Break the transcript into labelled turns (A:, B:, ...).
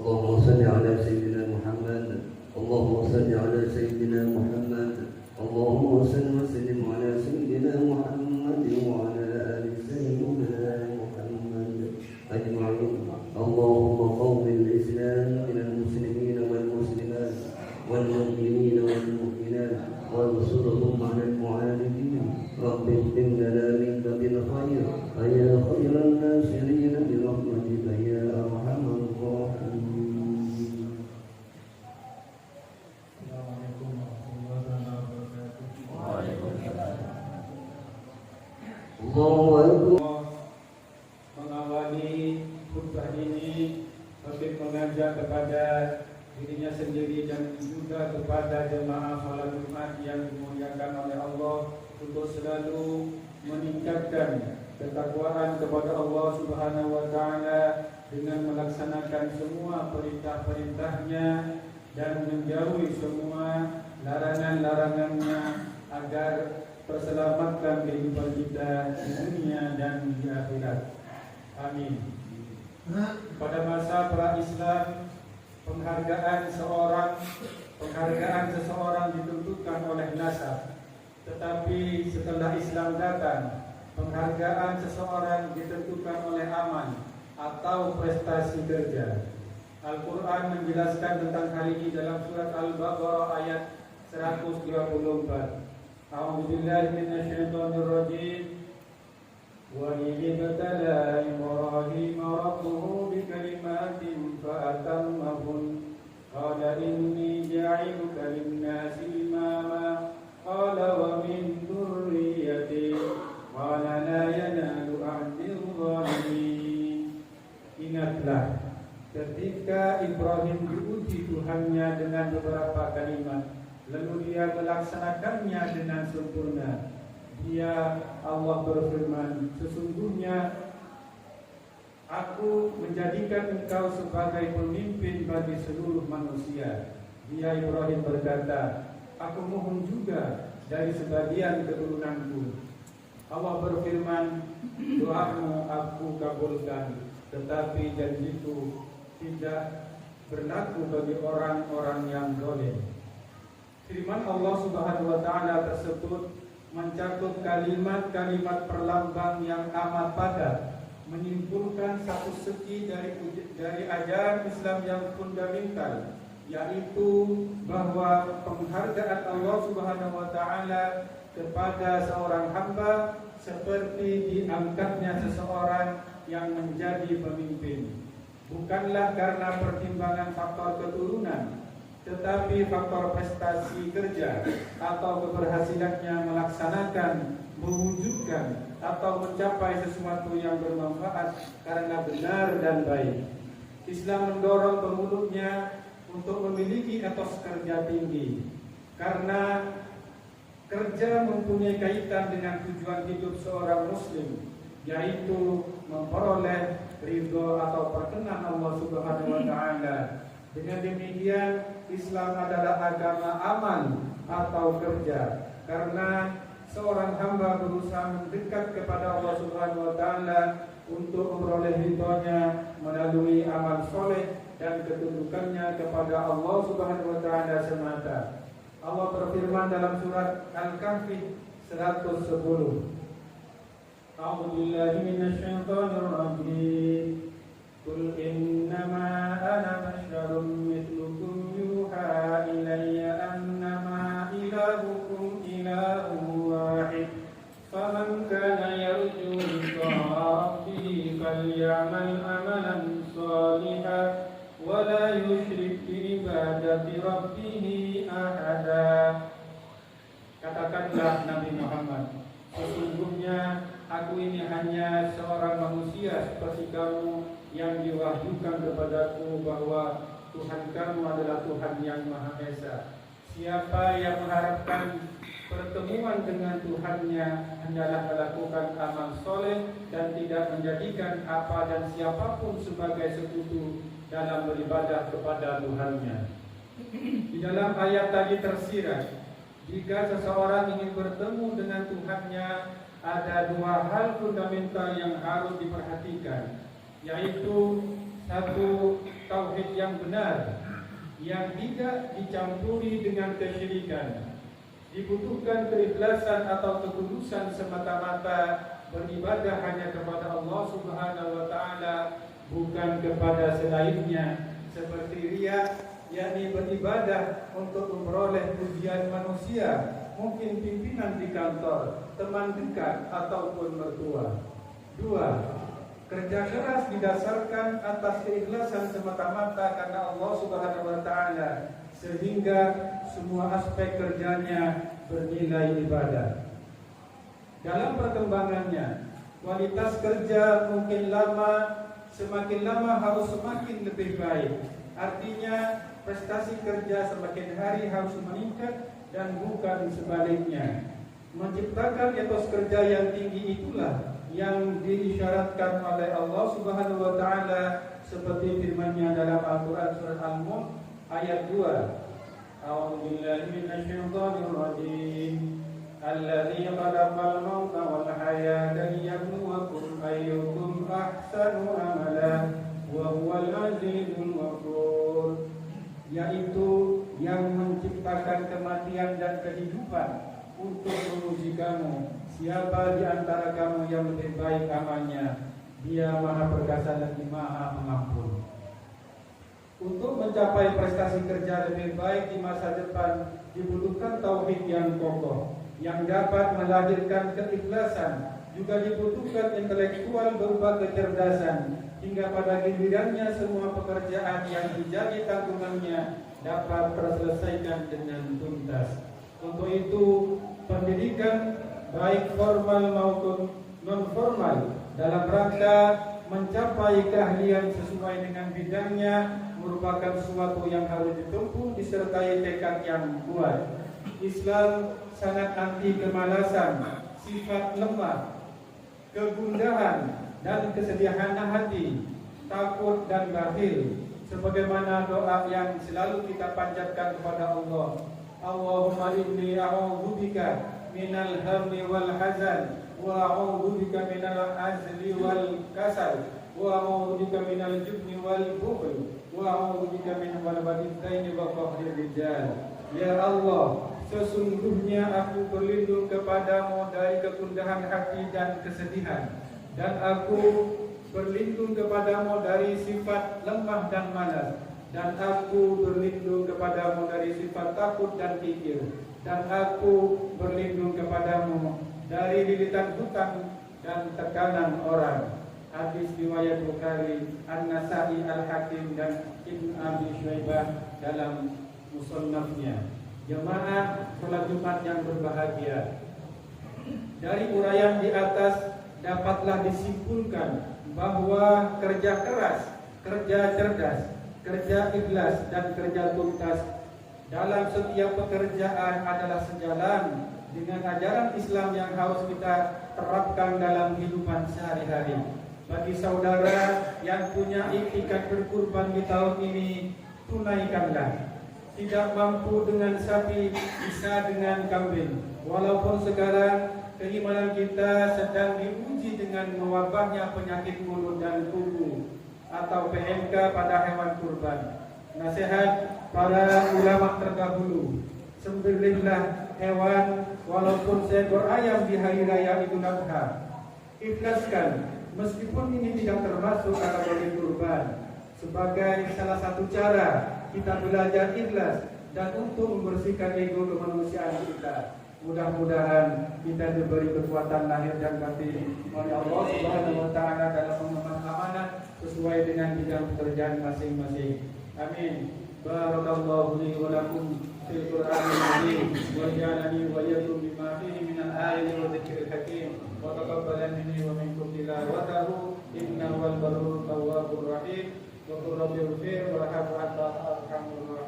A: اللهم صل على سيدنا محمد اللهم صل على سيدنا محمد اللهم صل وسلم على سيدنا محمد وعلى آل سيدنا محمد أجمعين. اللهم قوم الإسلام من المسلمين والمسلمات والمؤمنين والمؤمنات وانصرهم على المعاندين. رب اختم لنا منك بالخير فيا خير الناصرين برحمتك يا أرحم الراحمين.
B: Assalamualaikum warahmatullahi wabarakatuh.
A: Waalaikumsalam. Allahu Akbar.
B: Mengawali khutbah ini, Habib mengajak kepada dirinya sendiri dan juga kepada jemaah salat Jumat yang dimuliakan oleh Allah untuk selalu meningkatkan ketakwaan kepada Allah Subhanahu wa taala dengan melaksanakan semua perintah-perintahnya dan menjauhi semua larangan-larangannya agar terselamatkan kehidupan kita di dunia dan di akhirat. Amin. Pada masa pra-Islam, penghargaan seseorang ditentukan oleh nasab. Tetapi setelah Islam datang, penghargaan seseorang ditentukan oleh amal atau prestasi kerja. Al-Quran menjelaskan tentang hal ini dalam surat Al-Baqarah ayat 134. A'udzubillahi minasyaitonirrajim. Wa idibtala Ibrahim rabbuhu bikalimatin fa'atammahun. Qala inni ja'iluka lin-nasi imama. Qala wa min dzurriyyati. Qala la yanalu ahdil zalimin. Ingatlah ketika Ibrahim diuji Tuhannya dengan beberapa kalimat, lalu dia melaksanakannya dengan sempurna. Allah berfirman, sesungguhnya Aku menjadikan engkau sebagai pemimpin bagi seluruh manusia. Dia Ibrahim berkata, aku mohon juga dari sebagian keturunanku. Allah berfirman, doamu aku kabulkan, tetapi janjiku tidak berlaku bagi orang-orang yang zalim. Firman Allah Subhanahu wa taala tersebut mencakup kalimat-kalimat perlambang yang amat padat, menyimpulkan satu segi dari ajaran Islam yang fundamental, yaitu bahwa penghargaan Allah Subhanahu wa taala kepada seorang hamba seperti diangkatnya seseorang yang menjadi pemimpin, bukanlah karena pertimbangan faktor keturunan, tetapi faktor prestasi kerja atau keberhasilannya melaksanakan, mewujudkan atau mencapai sesuatu yang bermanfaat karena benar dan baik. Islam mendorong pemeluknya untuk memiliki etos kerja tinggi, karena kerja mempunyai kaitan dengan tujuan hidup seorang muslim, yaitu memperoleh ridho atau perkenan Allah Subhanahu wa taala. Dengan demikian, Islam adalah agama amal atau kerja, karena seorang hamba berusaha mendekat kepada Allah Subhanahu wa taala untuk memperoleh ridhonya melalui amal soleh dan ketundukannya kepada Allah Subhanahu wa taala semata. Allah berfirman dalam surat Al-Kahfi 110. A'udzu billahi minasyaitonir rajim. Qul innama ana basyarum mithlukum yuha ilayya annama ilahukum ilahun wahid. Faman kana yarju liqa'a rabbih falyamal amalan shalihan wa la yusyrik bi ibadati rabbih ahada. Katakanlah Nabi Muhammad, sesungguhnya aku ini hanya seorang manusia seperti kamu yang diwahyukan kepadaku bahwa Tuhan kamu adalah Tuhan yang Maha Esa. Siapa yang mengharapkan pertemuan dengan Tuhannya hendaklah melakukan amal soleh dan tidak menjadikan apa dan siapapun sebagai sekutu dalam beribadah kepada Tuhannya. Di dalam ayat tadi tersirat, jika seseorang ingin bertemu dengan Tuhannya, ada dua hal fundamental yang harus diperhatikan, yaitu satu tauhid yang benar yang tidak dicampuri dengan kesyirikan. Dibutuhkan keikhlasan atau ketulusan semata-mata beribadah hanya kepada Allah Subhanahu wa taala, bukan kepada selainnya, seperti riya, yakni beribadah untuk memperoleh pujian manusia, mungkin pimpinan di kantor, teman dekat ataupun mertua. 2. Kerja keras didasarkan atas keikhlasan semata-mata karena Allah Subhanahu wa taala, sehingga semua aspek kerjanya bernilai ibadah. Dalam perkembangannya, kualitas kerja mungkin semakin lama harus semakin lebih baik. Artinya prestasi kerja semakin hari harus meningkat dan bukan sebaliknya. Menciptakan etos kerja yang tinggi itulah yang diisyaratkan oleh Allah Subhanahu wa taala seperti firman-Nya dalam Al-Qur'an surah Al-Mulk ayat 2. A'udzubillahi minasyaitonir rajim. Alladzi khalaqal mauta wal hayata liyabluwakum ayyukum ahsanu amala wa huwal azizul ghafur. Yaitu yang menciptakan kematian dan kehidupan untuk menguji kamu, siapa di antara kamu yang lebih baik amalnya. Dia Maha Perkasa lagi Maha Pengampun. Untuk mencapai prestasi kerja lebih baik di masa depan dibutuhkan tauhid yang kokoh yang dapat melahirkan keikhlasan. Juga dibutuhkan intelektual berupa kecerdasan, hingga pada gilirannya semua pekerjaan yang menjadi tanggungannya dapat terselesaikan dengan tuntas. Untuk itu, pendidikan baik formal maupun non formal dalam rangka mencapai keahlian sesuai dengan bidangnya merupakan sesuatu yang harus ditempuh disertai tekad yang kuat. Islam sangat anti kemalasan, sifat lemah, kegundahan dan kesedihan hati, takut dan bakhil, sebagaimana doa yang selalu kita panjatkan kepada Allah. Allahumma inni a'udzubika minal hammi wal hazan wa a'udzubika minal azli wal kasal wa a'udzubika minal jubni wal bukhl wa a'udzubika min ghalabati daini wa qahri rijal. Ya Allah, sesungguhnya aku berlindung kepadamu dari kegundahan hati dan kesedihan, dan aku berlindung kepadamu dari sifat lemah dan malas, dan aku berlindung kepadamu dari sifat takut dan kikir, dan aku berlindung kepadamu dari lilitan hutang dan tekanan orang. Hadis riwayat Bukhari, An-Nasa'i, Al-Hakim dan Ibn Abi Syaibah dalam musannafnya. Jemaah salat Jumat yang berbahagia, dari uraian di atas dapatlah disimpulkan bahwa kerja keras, kerja cerdas, kerja ikhlas dan kerja tuntas dalam setiap pekerjaan adalah sejalan dengan ajaran Islam yang harus kita terapkan dalam kehidupan sehari-hari. Bagi saudara yang punya iktikat berkurban di tahun ini, tunaikanlah. Tidak mampu dengan sapi, bisa dengan kambing. Walaupun sekarang keimanan kita sedang diuji dengan mewabahnya penyakit mulut dan kuku atau PMK pada hewan kurban. Nasihat para ulama terdahulu, sembelihlah hewan walaupun seekor ayam di hari raya Idul Adha. Ikhlaskan, meskipun ini tidak termasuk kategori kurban. Sebagai salah satu cara kita belajar ikhlas dan untuk membersihkan ego kemanusiaan kita. Mudah-mudahan kita diberi kekuatan lahir dan batin oleh Allah Subhanahu wa taala dalam mengemban amanah sesuai dengan bidang pekerjaan masing-masing. Amin. Barakallahu li wa lakum fil Qur'anil azim wa ja'alani wa iyyakum bima fihi minal ayati wa dzikril hakim wa taqabbal minni wa minkum tilawatahu innahu wal barrul tawwabur rahim wa qur rabbil fir wa rahmat arhamur